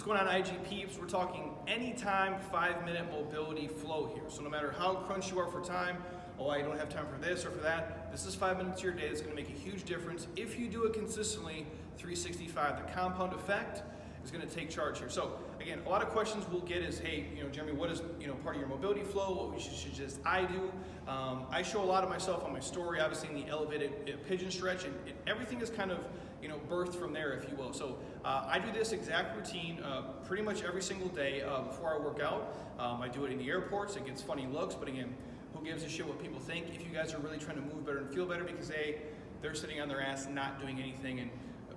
going on, IG peeps? We're talking anytime 5-minute mobility flow here. So no matter how crunched you are for time, oh, I don't have time for this or for that, this is 5 minutes of your day that's going to make a huge difference if you do it consistently 365. The compound effect is going to take charge here. So again, a lot of questions we'll get is, hey, Jeremy, what is part of your mobility flow? What we should suggest I do? I show a lot of myself on my story, obviously in the elevated pigeon stretch, and everything is kind of birthed from there, if you will. So I do this exact routine pretty much every single day before I work out. I do it in the airports. It gets funny looks, but again, who gives a shit what people think if you guys are really trying to move better and feel better, because they're sitting on their ass not doing anything. And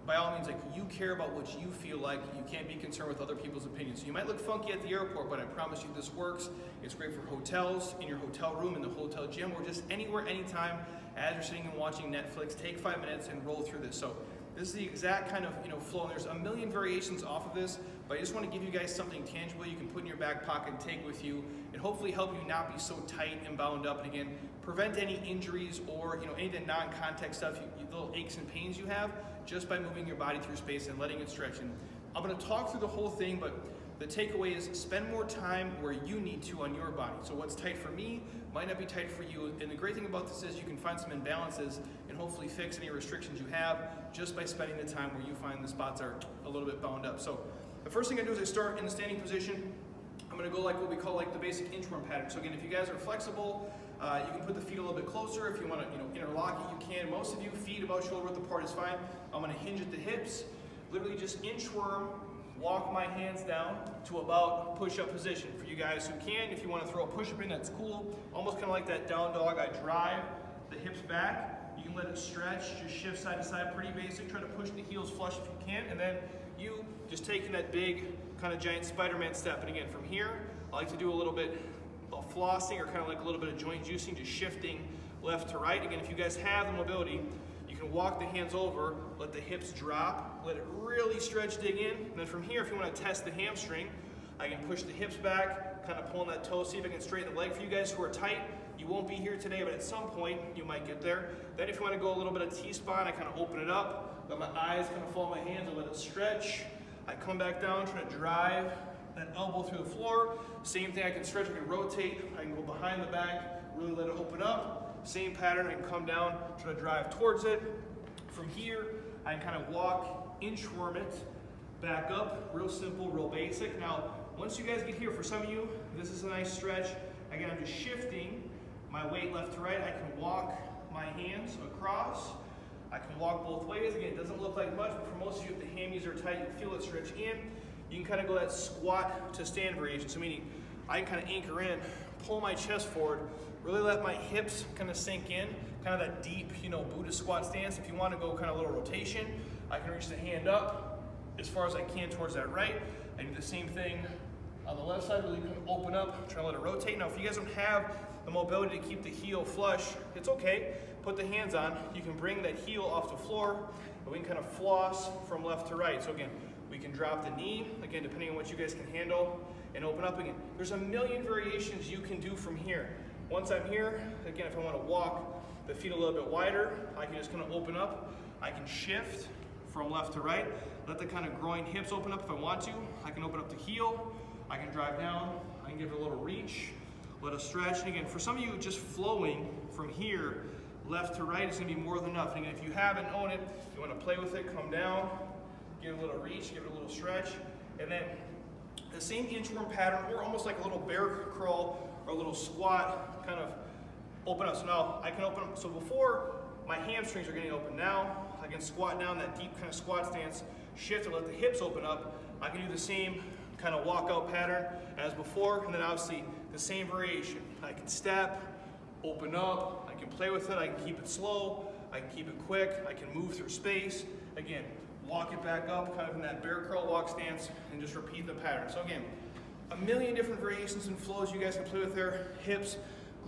by all means, you care about what you feel like. You can't be concerned with other people's opinions. So you might look funky at the airport, but I promise you this works. It's great for hotels, in your hotel room, in the hotel gym, or just anywhere, anytime, as you're sitting and watching Netflix. Take 5 minutes and roll through this. So this is the exact kind of flow, and there's a million variations off of this, but I just want to give you guys something tangible you can put in your back pocket and take with you, and hopefully help you not be so tight and bound up, and again, prevent any injuries or any of the non-contact stuff, little aches and pains you have, just by moving your body through space and letting it stretch. And I'm going to talk through the whole thing, but the takeaway is spend more time where you need to on your body. So what's tight for me might not be tight for you. And the great thing about this is you can find some imbalances and hopefully fix any restrictions you have just by spending the time where you find the spots are a little bit bound up. So the first thing I do is I start in the standing position. I'm going to go like what we call like the basic inchworm pattern. So again, if you guys are flexible, you can put the feet a little bit closer. If you want to interlock it, you can. Most of you, feet about shoulder width apart is fine. I'm going to hinge at the hips, literally just inchworm, walk my hands down to about push-up position. For you guys who can, if you want to throw a push-up in, that's cool. Almost kind of like that down dog. I drive the hips back. You can let it stretch, just shift side to side, pretty basic. Try to push the heels flush if you can, and then you just taking that big kind of giant Spider-Man step. And again, from here, I like to do a little bit of flossing or kind of like a little bit of joint juicing, just shifting left to right. Again, if you guys have the mobility, you can walk the hands over, let the hips drop, let it really stretch, dig in. And then from here, if you want to test the hamstring, I can push the hips back, kind of pulling that toe, see if I can straighten the leg. For you guys who are tight, you won't be here today, but at some point, you might get there. Then if you want to go a little bit of T-spine, I kind of open it up, let my eyes kind of follow my hands and let it stretch. I come back down, try to drive that elbow through the floor. Same thing, I can stretch, I can rotate, I can go behind the back, really let it open up. Same pattern, I can come down, try to drive towards it. From here, I can kind of walk, inchworm it, back up, real simple, real basic. Now, once you guys get here, for some of you, this is a nice stretch. Again, I'm just shifting my weight left to right. I can walk my hands across. I can walk both ways. Again, it doesn't look like much, but for most of you, if the hammies are tight, you feel it stretch in. You can kind of go that squat to stand variation. So meaning, I can kind of anchor in, pull my chest forward, really let my hips kind of sink in, kind of that deep, Buddha squat stance. If you want to go kind of a little rotation, I can reach the hand up as far as I can towards that right. I do the same thing on the left side, really kind of open up, try to let it rotate. Now, if you guys don't have the mobility to keep the heel flush, it's okay. Put the hands on. You can bring that heel off the floor, and we can kind of floss from left to right. So again, we can drop the knee, again, depending on what you guys can handle, and open up again. There's a million variations you can do from here. Once I'm here, again, if I want to walk the feet a little bit wider, I can just kind of open up. I can shift from left to right. Let the kind of groin hips open up if I want to. I can open up the heel. I can drive down. I can give it a little reach. Let it stretch. And again, for some of you, just flowing from here, left to right, is going to be more than enough. And again, if you haven't owned it, you want to play with it, come down, give it a little reach, give it a little stretch. And then the same inchworm pattern, or almost like a little bear crawl or a little squat, kind of open up. So now I can open up. So before, my hamstrings are getting open. Now I can squat down, that deep kind of squat stance, shift and let the hips open up. I can do the same kind of walkout pattern as before, and then obviously the same variation. I can step, open up, I can play with it, I can keep it slow, I can keep it quick, I can move through space. Again, walk it back up, kind of in that bear curl walk stance, and just repeat the pattern. So again, a million different variations and flows you guys can play with there. Hips,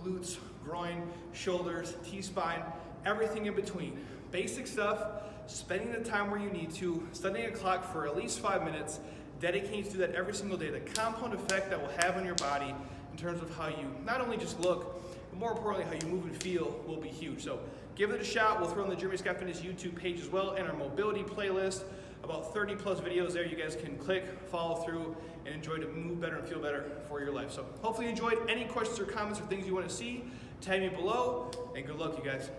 glutes, groin, shoulders, T-spine, everything in between. Basic stuff, spending the time where you need to, studying a clock for at least 5 minutes, dedicating to do that every single day. The compound effect that will have on your body in terms of how you not only just look, but more importantly, how you move and feel will be huge. So give it a shot. We'll throw on the JeremyScottFitness YouTube page as well, and our mobility playlist. about 30 plus videos there you guys can click, follow through, and enjoy to move better and feel better for your life. So hopefully you enjoyed. Any questions or comments or things you want to see, tag me below, and good luck, you guys.